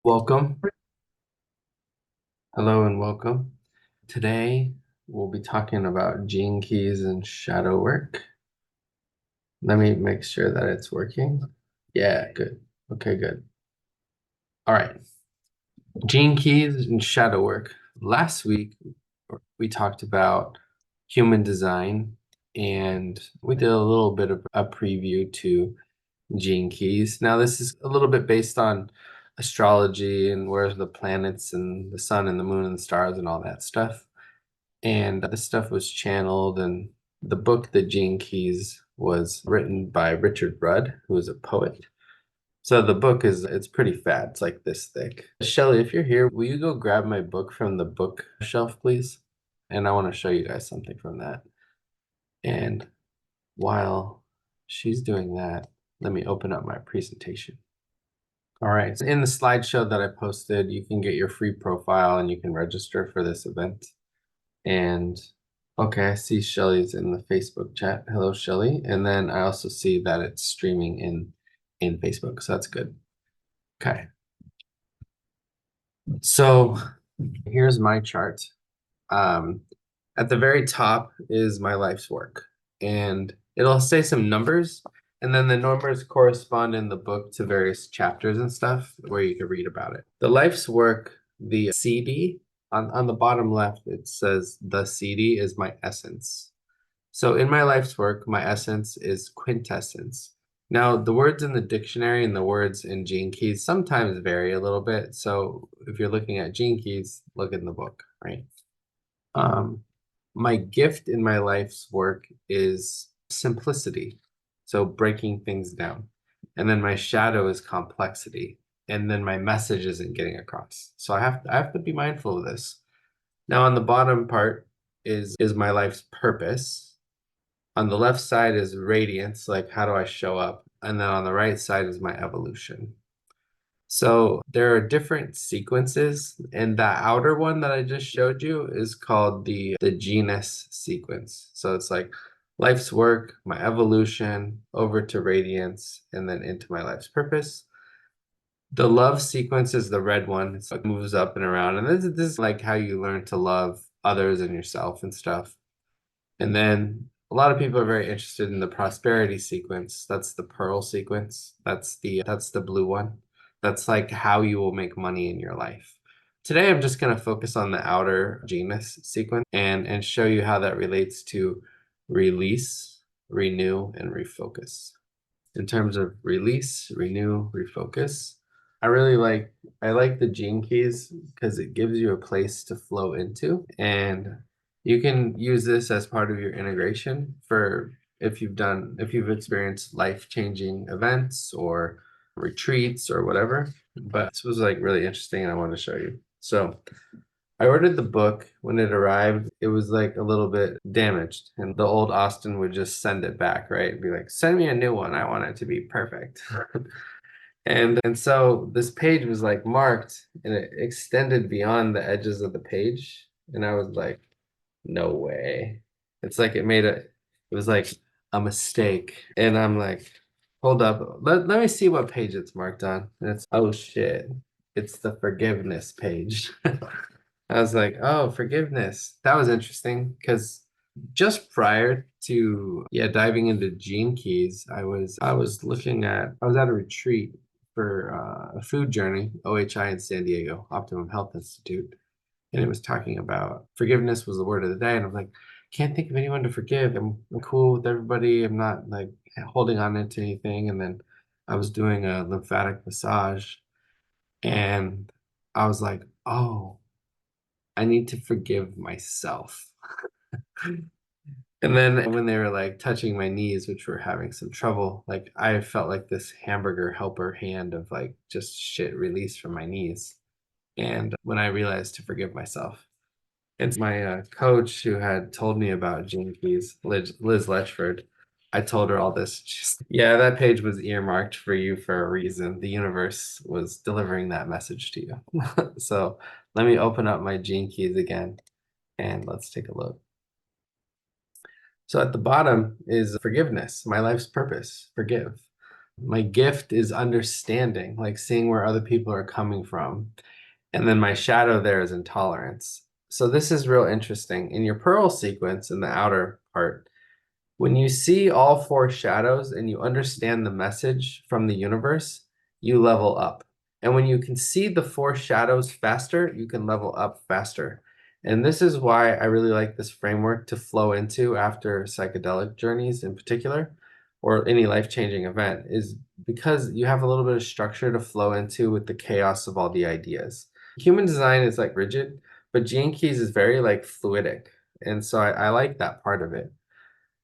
Welcome. Hello and welcome. Today we'll be talking about gene keys and shadow work. Let me make sure that it's working. Yeah, good. Okay, good. All right. Gene keys and shadow work. Last week we talked about human design and we did a little bit of a preview to gene keys. Now this is a little bit based on astrology and where's the planets and the sun and the moon and the stars and all that stuff. And this stuff was channeled, and the book, The Gene Keys, was written by Richard Rudd, who is a poet. So the book it's pretty fat. It's like this thick. Shelly, if you're here, will you go grab my book from the bookshelf, please? And I want to show you guys something from that. And while she's doing that, let me open up my presentation. All right, so in the slideshow that I posted, you can get your free profile and you can register for this event. And okay, I see Shelly's in the Facebook chat. Hello, Shelly. And then I also see that it's streaming in Facebook, so that's good. Okay. So here's my chart. At the very top is my life's work, and it'll say some numbers, and then the numbers correspond in the book to various chapters and stuff where you can read about it. The life's work, the CD, on the bottom left, it says the CD is my essence. So in my life's work, my essence is quintessence. Now, the words in the dictionary and the words in Gene Keys sometimes vary a little bit. So if you're looking at Gene Keys, look in the book, right? My gift in my life's work is simplicity. So breaking things down. And then my shadow is complexity. And then my message isn't getting across. So I have to be mindful of this. Now on the bottom part is my life's purpose. On the left side is radiance, like how do I show up? And then on the right side is my evolution. So there are different sequences, and that outer one that I just showed you is called the genus sequence. So it's like life's work, my evolution, over to radiance, and then into my life's purpose. The love sequence is the red one. So it moves up and around. And this is like how you learn to love others and yourself and stuff. And then a lot of people are very interested in the prosperity sequence. That's the pearl sequence. That's the blue one. That's like how you will make money in your life. Today, I'm just going to focus on the outer genus sequence and show you how that relates to release, renew, and refocus. In terms of release, renew, refocus, I like the gene keys because it gives you a place to flow into, and you can use this as part of your integration for if you've experienced life-changing events or retreats or whatever. But this was like really interesting and I wanted to show you. So I ordered the book. When it arrived, it was like a little bit damaged, and the old Austin would just send it back, right? Be like, send me a new one. I want it to be perfect. And so this page was like marked and it extended beyond the edges of the page. And I was like, no way. It's like it was like a mistake. And I'm like, hold up, let me see what page it's marked on. And it's, oh shit, it's the forgiveness page. I was like, oh, forgiveness. That was interesting because just prior to diving into gene keys, I was I was at a retreat for a food journey, OHI in San Diego, Optimum Health Institute, and it was talking about forgiveness was the word of the day, and I'm like, can't think of anyone to forgive. I'm cool with everybody. I'm not like holding on into anything. And then I was doing a lymphatic massage, and I was like, oh, I need to forgive myself. And then when they were like touching my knees, which were having some trouble, like I felt like this hamburger helper hand of like just shit released from my knees. And when I realized to forgive myself, and my coach who had told me about Gene Keys, Liz Letchford, I told her all this. Yeah, that page was earmarked for you for a reason. The universe was delivering that message to you. So let me open up my Gene Keys again and let's take a look. So at the bottom is forgiveness, my life's purpose, forgive. My gift is understanding, like seeing where other people are coming from. And then my shadow there is intolerance. So this is real interesting. In your pearl sequence in the outer part, when you see all four shadows and you understand the message from the universe, you level up. And when you can see the four shadows faster, you can level up faster. And this is why I really like this framework to flow into after psychedelic journeys in particular, or any life-changing event, is because you have a little bit of structure to flow into with the chaos of all the ideas. Human design is like rigid, but Gene Keys is very like fluidic. And so I like that part of it.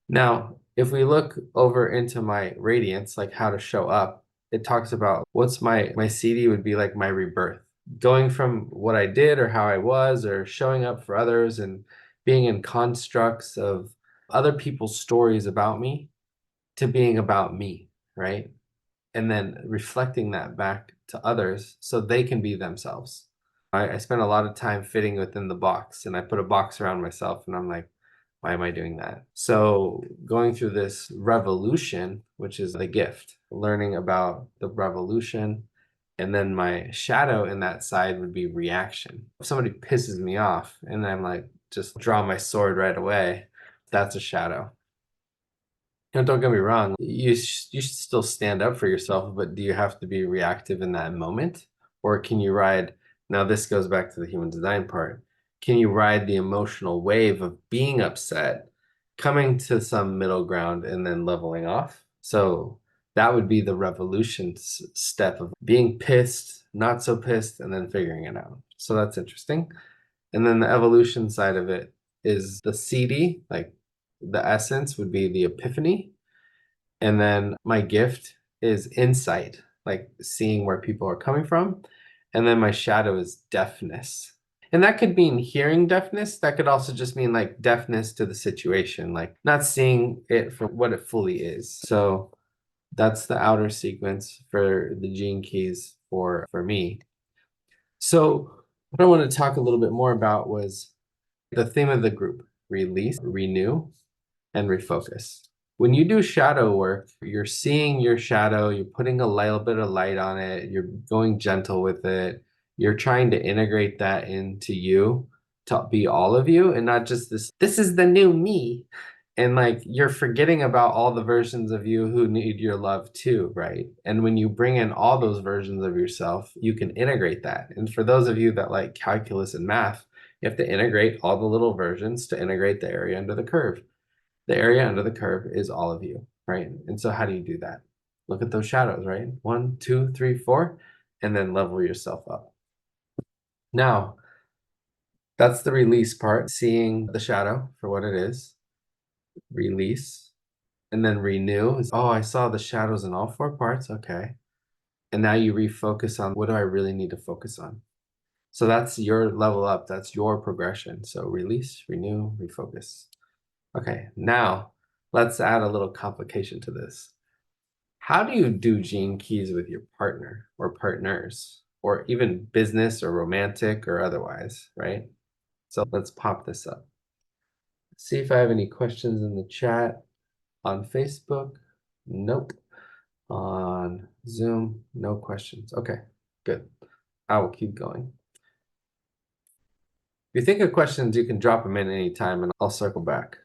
Now, if we look over into my radiance, like how to show up, it talks about what's my CD would be like my rebirth, going from what I did or how I was, or showing up for others and being in constructs of other people's stories about me to being about me, right? And then reflecting that back to others so they can be themselves. I spent a lot of time fitting within the box, and I put a box around myself, and I'm like, why am I doing that? So going through this revolution, which is the gift, learning about the revolution, and then my shadow in that side would be reaction. If somebody pisses me off and I'm like, just draw my sword right away, that's a shadow. Don't get me wrong, you should still stand up for yourself, but do you have to be reactive in that moment? Or can you ride, now this goes back to the human design part, can you ride the emotional wave of being upset, coming to some middle ground and then leveling off? So that would be the revolution step of being pissed, not so pissed, and then figuring it out. So that's interesting. And then the evolution side of it is the CD, like the essence would be the epiphany. And then my gift is insight, like seeing where people are coming from. And then my shadow is deafness. And that could mean hearing deafness. That could also just mean like deafness to the situation, like not seeing it for what it fully is. So that's the outer sequence for the gene keys for me. So what I want to talk a little bit more about was the theme of the group: release, renew, and refocus. When you do shadow work, you're seeing your shadow, you're putting a little bit of light on it, you're going gentle with it, you're trying to integrate that into you to be all of you and not just this is the new me. And like you're forgetting about all the versions of you who need your love too, right? And when you bring in all those versions of yourself, you can integrate that. And for those of you that like calculus and math, you have to integrate all the little versions to integrate the area under the curve. The area under the curve is all of you, right? And so how do you do that? Look at those shadows, right? 1, 2, 3, 4, and then level yourself up. Now, that's the release part, seeing the shadow for what it is, release, and then renew. Oh, I saw the shadows in all four parts. Okay. And now you refocus on what do I really need to focus on? So that's your level up. That's your progression. So release, renew, refocus. Okay. Now let's add a little complication to this. How do you do gene keys with your partner or partners or even business or romantic or otherwise, right? So let's pop this up. See if I have any questions in the chat on Facebook. Nope. On Zoom, no questions. Okay, good. I will keep going. If you think of questions, you can drop them in any time and I'll circle back.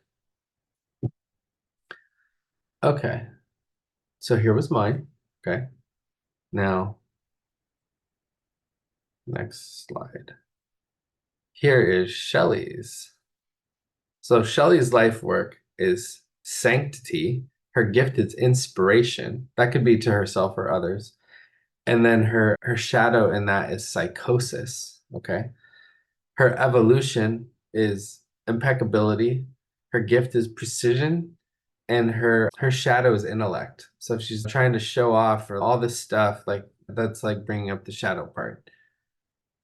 Okay, so here was mine. Okay, now next slide. Here is Shelley's. So Shelley's life work is sanctity. Her gift is inspiration. That could be to herself or others. And then her shadow in that is psychosis. Okay. Her evolution is impeccability. Her gift is precision. And her shadow is intellect. So if she's trying to show off or all this stuff, like that's like bringing up the shadow part.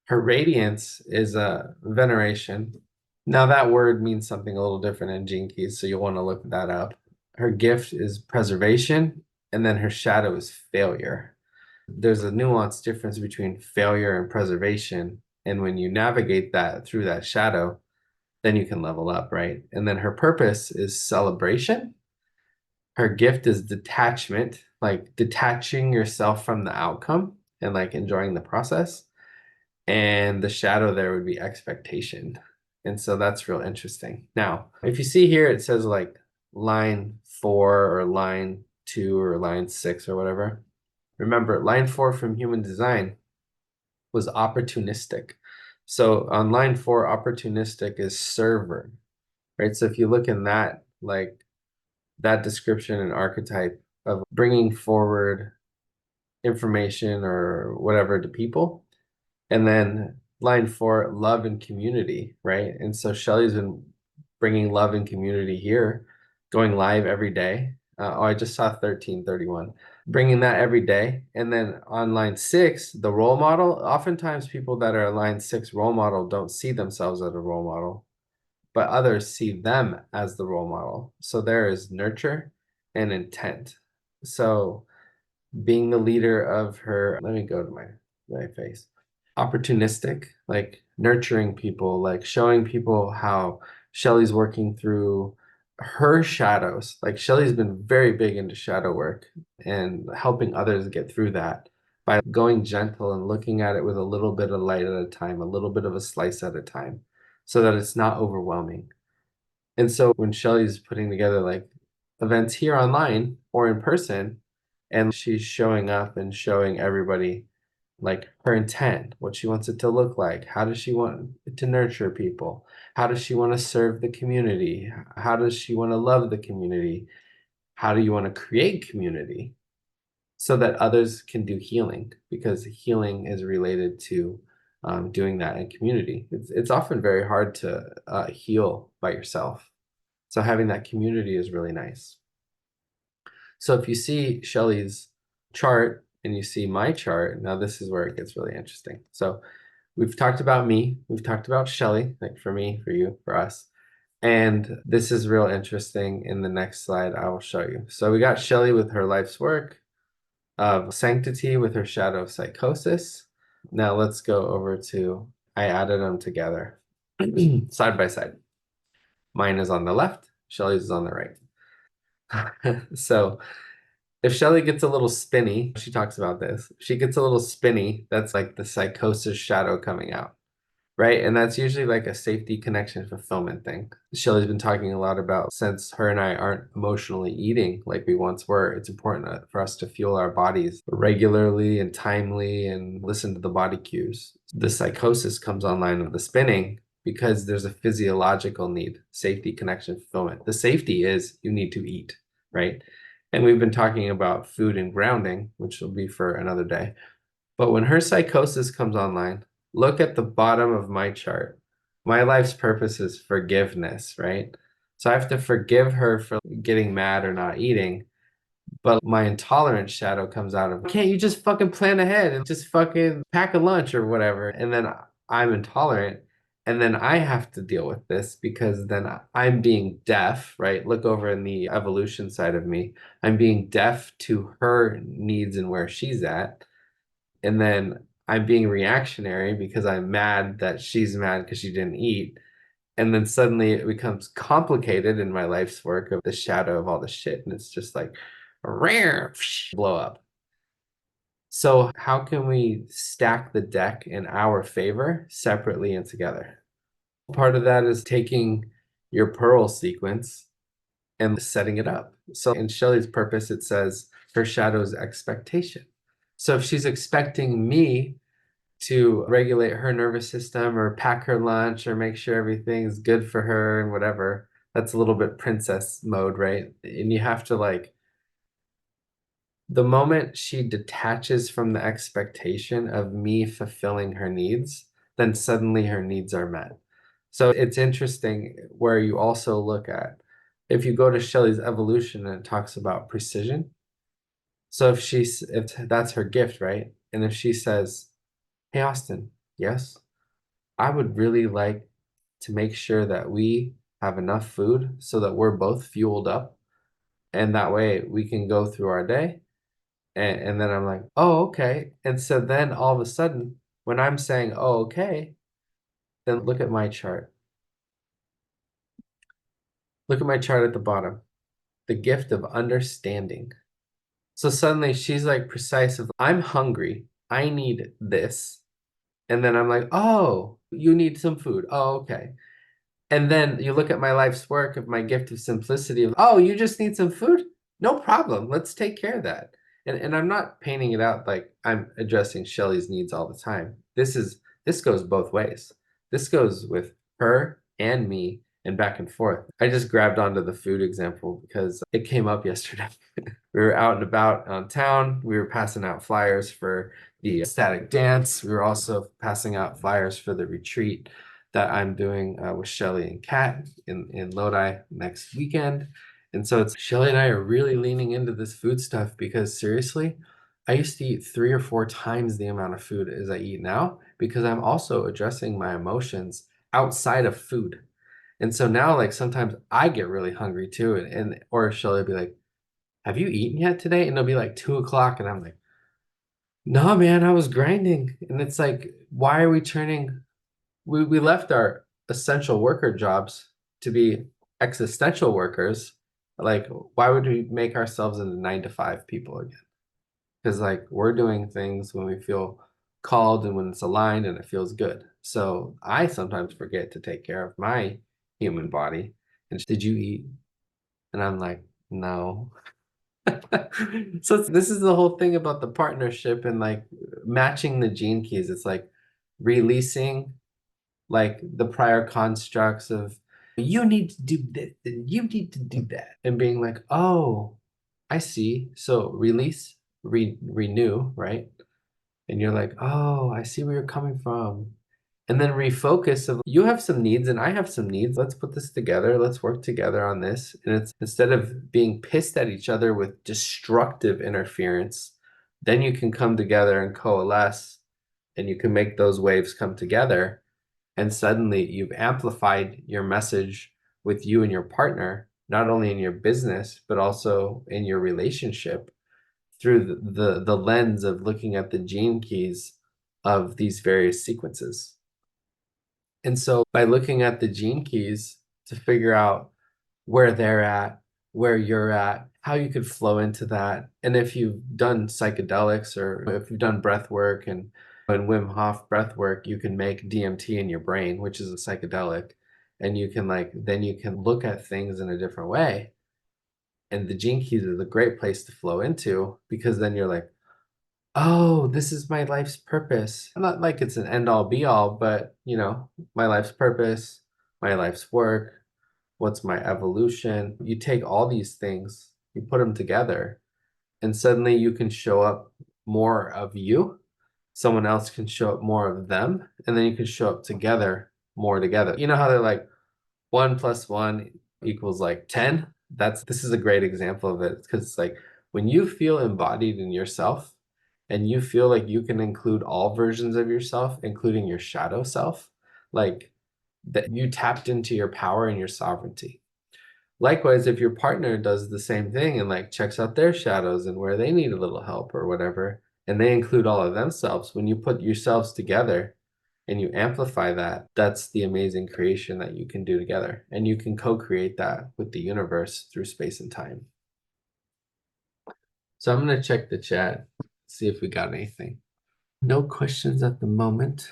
Her radiance is a veneration. Now that word means something a little different in Gene Keys, so you'll want to look that up. Her gift is preservation, and then her shadow is failure. There's a nuanced difference between failure and preservation, and when you navigate that through that shadow, then you can level up, right? And then her purpose is celebration, Her gift is detachment, like detaching yourself from the outcome and like enjoying the process. And the shadow there would be expectation. And so that's real interesting. Now, if you see here, it says like line 4 or line 2 or line 6 or whatever. Remember, line 4 from human design was opportunistic. So on line 4, opportunistic is server, right? So if you look in that, like that description and archetype of bringing forward information or whatever to people, and then line 4, love and community, right? And so Shelly's been bringing love and community here, going live every day. Oh, I just saw 1331, bringing that every day. And then on line 6, the role model, oftentimes people that are a line 6 role model don't see themselves as a role model, but others see them as the role model. So there is nurture and intent. So being the leader of her, let me go to my face. Opportunistic, like nurturing people, like showing people how Shelly's working through her shadows. Like Shelly's been very big into shadow work and helping others get through that by going gentle and looking at it with a little bit of light at a time, a little bit of a slice at a time, so that it's not overwhelming. And so when Shelly's putting together like events here online or in person, and she's showing up and showing everybody like her intent, what she wants it to look like, how does she want it to nurture people, how does she want to serve the community, how does she want to love the community, how do you want to create community so that others can do healing, because healing is related to doing that in community. It's often very hard to heal by yourself. So having that community is really nice. So if you see Shelly's chart and you see my chart, now this is where it gets really interesting. So we've talked about me, we've talked about Shelly, like for me, for you, for us. And this is real interesting. In the next slide, I will show you. So we got Shelly with her life's work of sanctity with her shadow of psychosis. Now let's go over to, I added them together side by side. Mine is on the left, Shelly's is on the right. So if Shelly gets a little spinny, she talks about this. She gets a little spinny, that's like the psychosis shadow coming out, right? And that's usually like a safety connection fulfillment thing. Shelly's been talking a lot about, since her and I aren't emotionally eating like we once were, it's important for us to fuel our bodies regularly and timely and listen to the body cues. The psychosis comes online with the spinning because there's a physiological need, safety, connection, fulfillment. The safety is you need to eat, right? And we've been talking about food and grounding, which will be for another day. But when her psychosis comes online, look at the bottom of my chart. My life's purpose is forgiveness, right? So I have to forgive her for getting mad or not eating. But my intolerance shadow comes out of, can't you just fucking plan ahead and just fucking pack a lunch or whatever? And then I'm intolerant. And then I have to deal with this because then I'm being deaf, right? Look over in the evolution side of me. I'm being deaf to her needs and where she's at. And then I'm being reactionary because I'm mad that she's mad because she didn't eat. And then suddenly it becomes complicated in my life's work of the shadow of all the shit. And it's just like, rare, blow up. So how can we stack the deck in our favor separately and together? Part of that is taking your pearl sequence and setting it up. So in Shelley's purpose, it says her shadow's expectation. So if she's expecting me to regulate her nervous system or pack her lunch or make sure everything's good for her and whatever, that's a little bit princess mode, right? And you have to like, the moment she detaches from the expectation of me fulfilling her needs, then suddenly her needs are met. So it's interesting where you also look at, if you go to Shelley's evolution and it talks about precision. So if that's her gift, right? And if she says, hey, Austin, yes, I would really like to make sure that we have enough food so that we're both fueled up. And that way we can go through our day. And then I'm like, oh, okay. And so then all of a sudden, when I'm saying, oh, okay, then look at my chart. Look at my chart at the bottom. the gift of understanding. So suddenly she's like precise of, I'm hungry. I need this. And then I'm like, oh, you need some food. Oh, okay. And then you look at my life's work of my gift of simplicity of, oh, you just need some food? No problem. Let's take care of that. And I'm not painting it out like I'm addressing Shelley's needs all the time. This goes both ways. This goes with her and me and back and forth. I just grabbed onto the food example because it came up yesterday. We were out and about on town. We were passing out flyers for the ecstatic dance. We were also passing out flyers for the retreat that I'm doing with Shelly and Kat in Lodi next weekend. And so it's Shelly and I are really leaning into this food stuff because seriously, I used to eat 3 or 4 times the amount of food as I eat now because I'm also addressing my emotions outside of food. And so now, like, sometimes I get really hungry too, and or Shelly will be like, have you eaten yet today? And it'll be like 2 o'clock, and I'm like, no, man, I was grinding. And it's like, why are we turning? We left our essential worker jobs to be existential workers. Like, why would we make ourselves into 9 to 5 people again? Because like we're doing things when we feel called and when it's aligned and it feels good. So I sometimes forget to take care of my human body. And did you eat? And I'm like, no. So this is the whole thing about the partnership and like matching the gene keys. It's like releasing like the prior constructs of you need to do this and you need to do that and being like, oh, I see. So release, renew, right? And you're like, oh, I see where you're coming from. And then refocus of you have some needs and I have some needs. Let's put this together. Let's work together on this. And it's instead of being pissed at each other with destructive interference, then you can come together and coalesce and you can make those waves come together. And suddenly you've amplified your message with you and your partner, not only in your business, but also in your relationship through the lens of looking at the gene keys of these various sequences. And so by looking at the gene keys to figure out where they're at, where you're at, how you could flow into that. And if you've done psychedelics or if you've done breath work and Wim Hof breath work, you can make DMT in your brain, which is a psychedelic. And you can like, then you can look at things in a different way. And the gene keys is a great place to flow into because then you're like, oh, this is my life's purpose. Not like it's an end all be all, but you know, my life's purpose, my life's work, what's my evolution. You take all these things, you put them together, and suddenly you can show up more of you. Someone else can show up more of them, and then you can show up together more together. You know how they're like 1 + 1 = like 10? This is a great example of it because it's like when you feel embodied in yourself and you feel like you can include all versions of yourself, including your shadow self, like that you tapped into your power and your sovereignty. Likewise, if your partner does the same thing and like checks out their shadows and where they need a little help or whatever, and they include all of themselves, when you put yourselves together and you amplify that, that's the amazing creation that you can do together. And you can co-create that with the universe through space and time. So I'm going to check the chat, see if we got anything. No questions at the moment.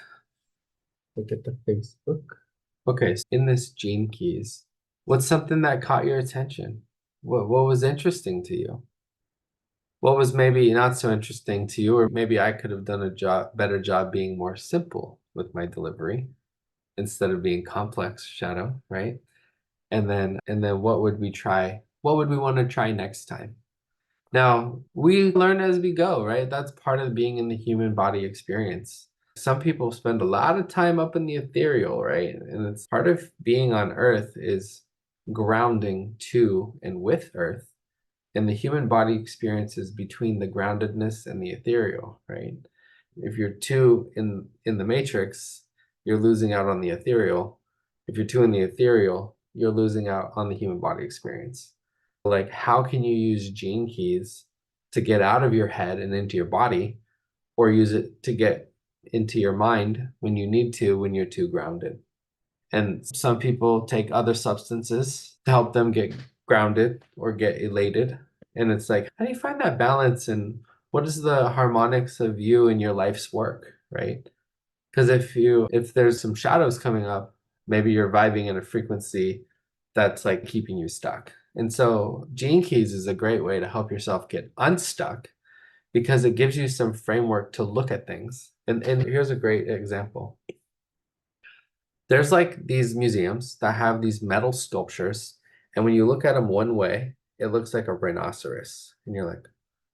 Look at the Facebook. Okay, so in this gene keys, what's something that caught your attention? What was interesting to you? What was maybe not so interesting to you, or maybe I could have done a better job being more simple with my delivery instead of being complex, Shadow, right? And then what would we try? What would we want to try next time? Now, we learn as we go, right? That's part of being in the human body experience. Some people spend a lot of time up in the ethereal, right? And it's part of being on Earth is grounding to and with Earth. And the human body experience is between the groundedness and the ethereal, right? If you're too in the matrix, you're losing out on the ethereal. If you're too in the ethereal, you're losing out on the human body experience. Like, how can you use gene keys to get out of your head and into your body, or use it to get into your mind when you need to, when you're too grounded? And some people take other substances to help them get grounded or get elated. And it's like, how do you find that balance? And what is the harmonics of you and your life's work, right? Because if there's some shadows coming up, maybe you're vibing in a frequency that's like keeping you stuck. And so Gene Keys is a great way to help yourself get unstuck because it gives you some framework to look at things. And here's a great example. There's like these museums that have these metal sculptures, and when you look at them one way, it looks like a rhinoceros. And you're like,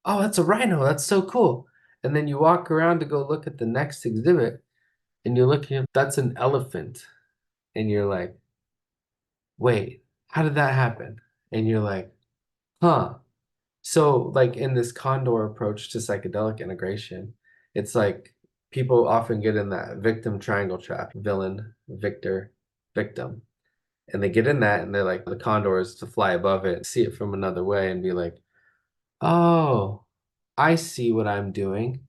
oh, that's a rhino. That's so cool. And then you walk around to go look at the next exhibit, and you're looking, that's an elephant. And you're like, wait, how did that happen? And you're like, huh. So, like in this condor approach to psychedelic integration, it's like people often get in that victim triangle trap, villain, victor, victim. And they get in that and they're like, the condor is to fly above it, see it from another way and be like, oh, I see what I'm doing.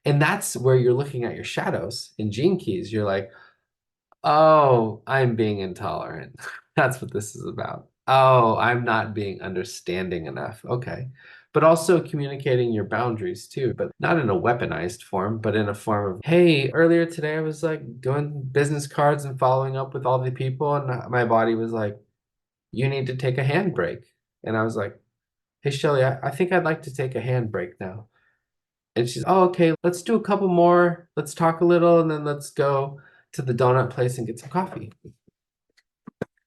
And that's where you're looking at your shadows in Gene Keys. You're like, oh, I'm being intolerant. That's what this is about. Oh, I'm not being understanding enough. Okay. But also communicating your boundaries too, but not in a weaponized form, but in a form of, hey, earlier today I was like doing business cards and following up with all the people, and my body was like, you need to take a handbrake. And I was like, hey, Shelly, I think I'd like to take a handbrake now. And she's, oh, okay, let's do a couple more. Let's talk a little, and then let's go to the donut place and get some coffee.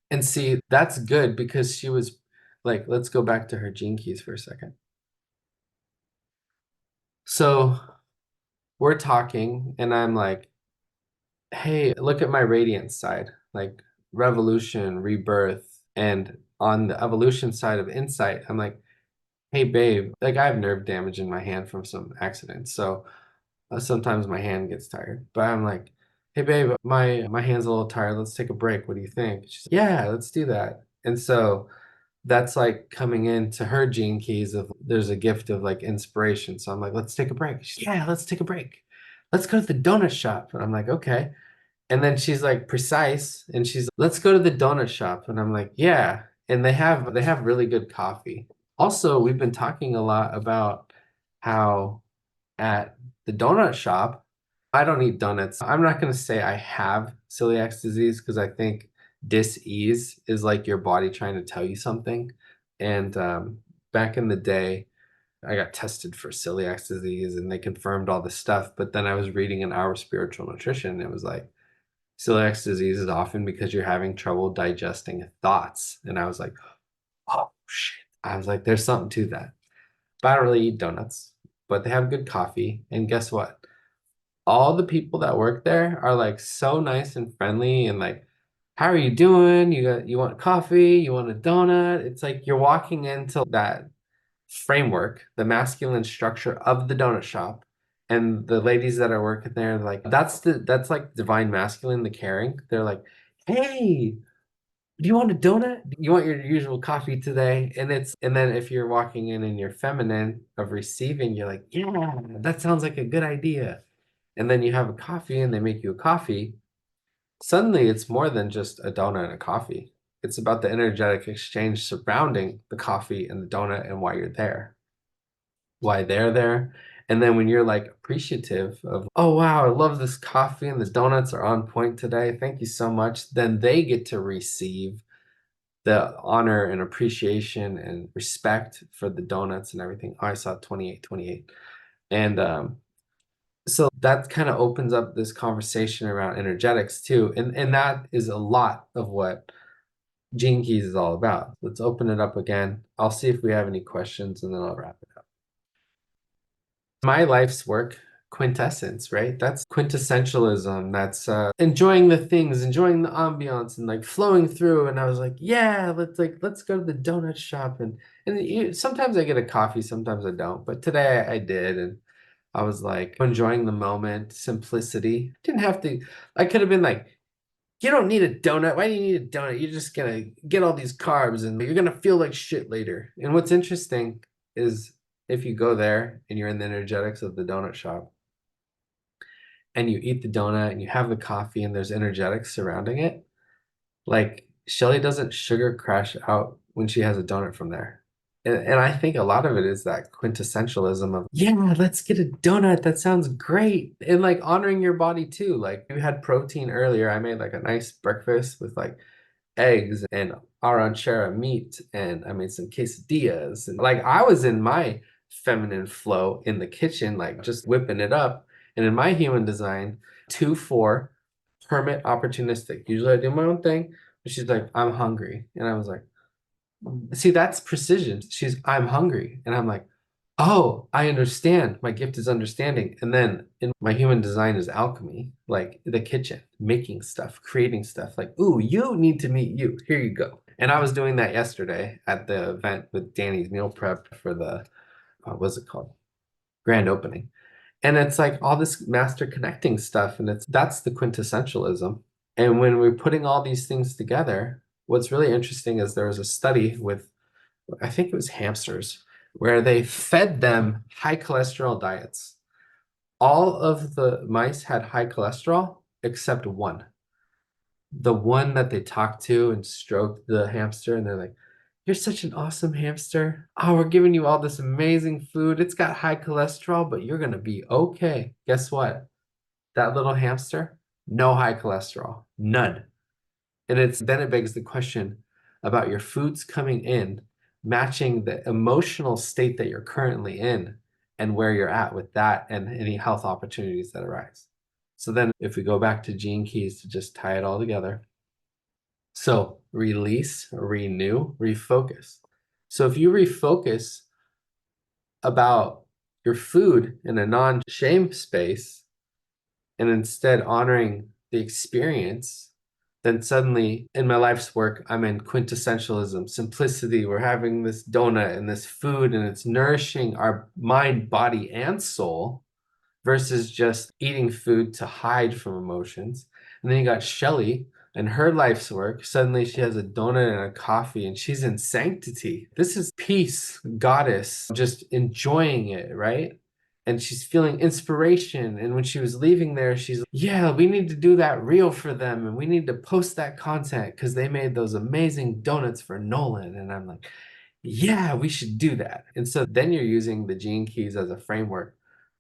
And see, that's good because she was like, let's go back to her Gene Keys for a second. So we're talking, and I'm like, hey, look at my radiance side, like revolution, rebirth. And on the evolution side of insight, I'm like, hey, babe, like I have nerve damage in my hand from some accidents. So sometimes my hand gets tired, but I'm like, hey babe, my hand's a little tired. Let's take a break. What do you think? She's like, yeah, let's do that. And so that's like coming into her Gene Keys of there's a gift of like inspiration. So I'm like, let's take a break. She's like, yeah, let's take a break. Let's go to the donut shop. And I'm like, okay. And then she's like precise and she's let's go to the donut shop. And I'm like, yeah. And they have really good coffee. Also, we've been talking a lot about how at the donut shop, I don't eat donuts. I'm not going to say I have celiac disease because I think dis-ease is like your body trying to tell you something. And back in the day, I got tested for celiac disease and they confirmed all this stuff. But then I was reading in Our Spiritual Nutrition. And it was like, celiac disease is often because you're having trouble digesting thoughts. And I was like, oh, shit. I was like, there's something to that. But I don't really eat donuts, but they have good coffee. And guess what? All the people that work there are like so nice and friendly and like, how are you doing? You want coffee? You want a donut? It's like you're walking into that framework, the masculine structure of the donut shop. And the ladies that are working there, like that's like divine masculine, the caring. They're like, hey, do you want a donut? You want your usual coffee today? And then if you're walking in your feminine of receiving, you're like, yeah, that sounds like a good idea. And then you have a coffee and they make you a coffee. Suddenly it's more than just a donut and a coffee. It's about the energetic exchange surrounding the coffee and the donut and why you're there, why they're there. And then when you're like appreciative of, oh, wow, I love this coffee and the donuts are on point today. Thank you so much. Then they get to receive the honor and appreciation and respect for the donuts and everything. Oh, I saw 28, 28. And so that kind of opens up this conversation around energetics too. And that is a lot of what Gene Keys is all about. Let's open it up again. I'll see if we have any questions and then I'll wrap it up. My life's work quintessence, right? That's quintessentialism. That's enjoying the things, enjoying the ambiance and like flowing through. And I was like, yeah, let's go to the donut shop sometimes I get a coffee, sometimes I don't. But today I did and I was like enjoying the moment, simplicity. Didn't have to, I could have been like, you don't need a donut. Why do you need a donut? You're just gonna get all these carbs and you're gonna feel like shit later. And what's interesting is if you go there and you're in the energetics of the donut shop and you eat the donut and you have the coffee and there's energetics surrounding it, like Shelly doesn't sugar crash out when she has a donut from there. And I think a lot of it is that quintessentialism of, yeah, let's get a donut. That sounds great. And like honoring your body too. Like you had protein earlier. I made like a nice breakfast with like eggs and arranchera meat, and I made some quesadillas. And like I was in my feminine flow in the kitchen, like just whipping it up. And in my human design, 2-4, hermit, opportunistic. Usually I do my own thing, but she's like, I'm hungry. And I was like, see, that's precision. I'm hungry. And I'm like, oh, I understand. My gift is understanding. And then in my human design is alchemy, like the kitchen, making stuff, creating stuff. Like, ooh, you need to meet you. Here you go. And I was doing that yesterday at the event with Danny's meal prep for the, what's it called? Grand opening. And it's like all this master connecting stuff. And that's the quintessentialism. And when we're putting all these things together, what's really interesting is there was a study with, I think it was hamsters, where they fed them high cholesterol diets. All of the mice had high cholesterol except one. The one that they talked to and stroked the hamster, and they're like, you're such an awesome hamster. Oh, we're giving you all this amazing food. It's got high cholesterol, but you're going to be okay. Guess what? That little hamster, no high cholesterol, none. And then it begs the question about your foods coming in, matching the emotional state that you're currently in and where you're at with that and any health opportunities that arise. So then if we go back to Gene Keys to just tie it all together. So release, renew, refocus. So if you refocus about your food in a non-shame space and instead honoring the experience, then suddenly in my life's work, I'm in quintessentialism, simplicity. We're having this donut and this food, and it's nourishing our mind, body, and soul versus just eating food to hide from emotions. And then you got Shelly and her life's work. Suddenly she has a donut and a coffee and she's in sanctity. This is peace, goddess, just enjoying it, right? And she's feeling inspiration. And when she was leaving there, she's like, yeah, we need to do that reel for them. And we need to post that content because they made those amazing donuts for Nolan. And I'm like, yeah, we should do that. And so then you're using the Gene Keys as a framework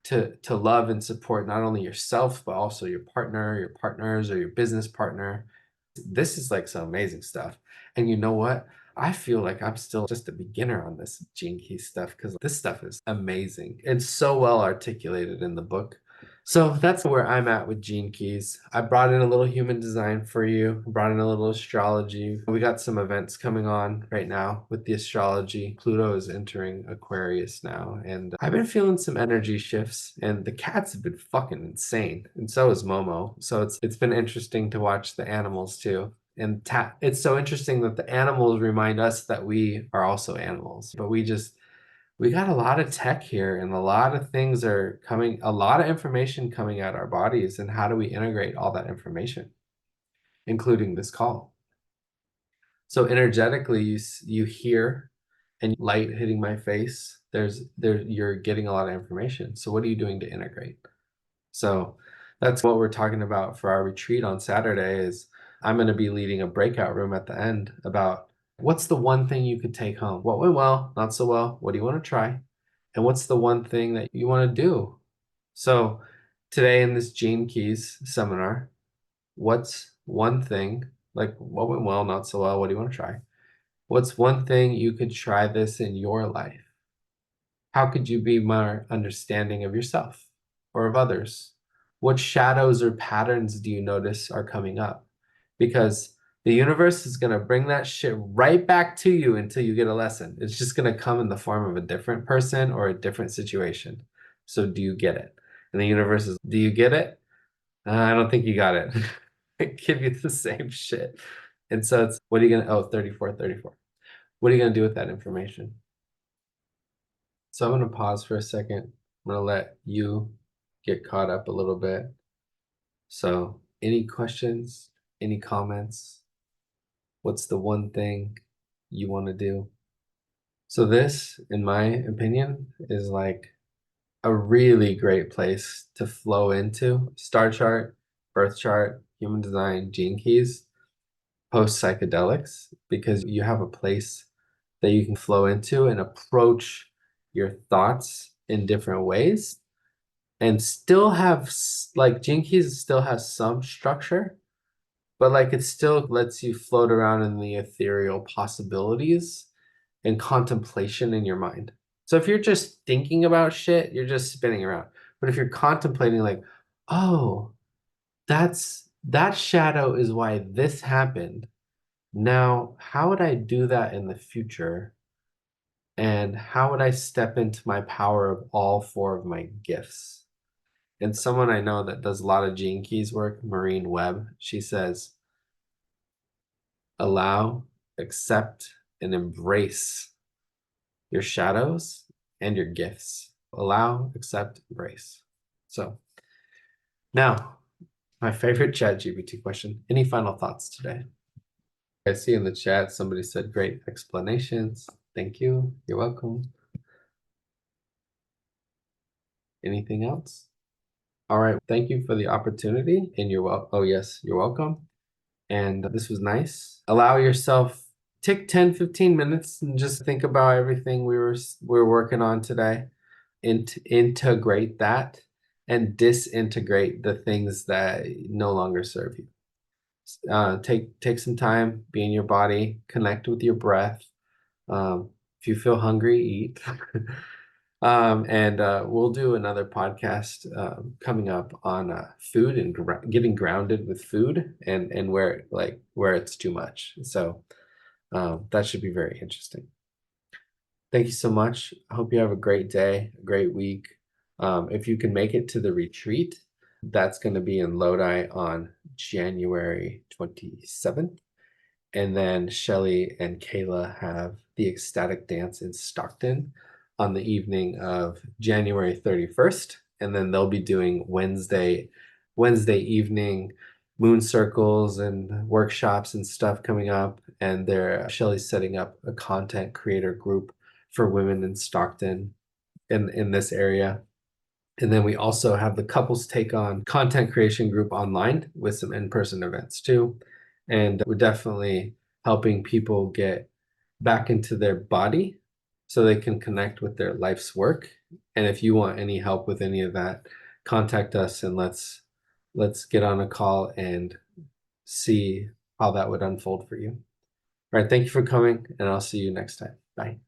to love and support not only yourself, but also your partner, your partners, or your business partner. This is like some amazing stuff. And you know what? I feel like I'm still just a beginner on this Gene Key stuff because this stuff is amazing. It's so well articulated in the book. So that's where I'm at with Gene Keys. I brought in a little human design for you, brought in a little astrology. We got some events coming on right now with the astrology. Pluto is entering Aquarius now, and I've been feeling some energy shifts, and the cats have been fucking insane, and so is Momo. So it's been interesting to watch the animals too. And it's so interesting that the animals remind us that we are also animals, but we got a lot of tech here and a lot of things are coming, a lot of information coming out our bodies. And how do we integrate all that information, including this call? So energetically, you hear and light hitting my face. You're getting a lot of information. So what are you doing to integrate? So that's what we're talking about for our retreat on Saturday is I'm going to be leading a breakout room at the end about what's the one thing you could take home? What went well, not so well? What do you want to try? And what's the one thing that you want to do? So today in this Gene Keys seminar, what's one thing, like what went well, not so well? What do you want to try? What's one thing you could try this in your life? How could you be more understanding of yourself or of others? What shadows or patterns do you notice are coming up? Because the universe is going to bring that shit right back to you until you get a lesson. It's just going to come in the form of a different person or a different situation. So do you get it? And the universe is, do you get it? I don't think you got it. I give you the same shit. And so it's, what are you going to, oh, 34, 34. What are you going to do with that information? So I'm going to pause for a second. I'm going to let you get caught up a little bit. So any questions, any comments? What's the one thing you want to do? So this, in my opinion, is like a really great place to flow into star chart, birth chart, human design, gene keys, post psychedelics, because you have a place that you can flow into and approach your thoughts in different ways and still have like Gene Keys still has some structure, but like it still lets you float around in the ethereal possibilities and contemplation in your mind. So if you're just thinking about shit, you're just spinning around. But if you're contemplating like, oh, that shadow is why this happened. Now, how would I do that in the future? And how would I step into my power of all four of my gifts? And someone I know that does a lot of Gene Keys work, Maureen Webb, she says, allow, accept, and embrace your shadows and your gifts. Allow, accept, embrace. So now, my favorite ChatGPT question. Any final thoughts today? I see in the chat somebody said great explanations. Thank you. You're welcome. Anything else? All right. Thank you for the opportunity. And you're welcome. Oh, yes, you're welcome. And this was nice. Allow yourself, take 10, 15 minutes and just think about everything we're working on today. Integrate that and disintegrate the things that no longer serve you. Take some time, be in your body, connect with your breath. If you feel hungry, eat. And we'll do another podcast coming up on food and getting grounded with food and where it's too much. So that should be very interesting. Thank you so much. I hope you have a great day, a great week. If you can make it to the retreat, that's going to be in Lodi on January 27th. And then Shelly and Kayla have the ecstatic dance in Stockton on the evening of January 31st. And then they'll be doing Wednesday evening moon circles and workshops and stuff coming up. And Shelly's setting up a content creator group for women in Stockton in this area. And then we also have the couples take on content creation group online with some in-person events too. And we're definitely helping people get back into their body so they can connect with their life's work. And if you want any help with any of that, contact us and let's get on a call and see how that would unfold for you. All right, thank you for coming, and I'll see you next time. Bye.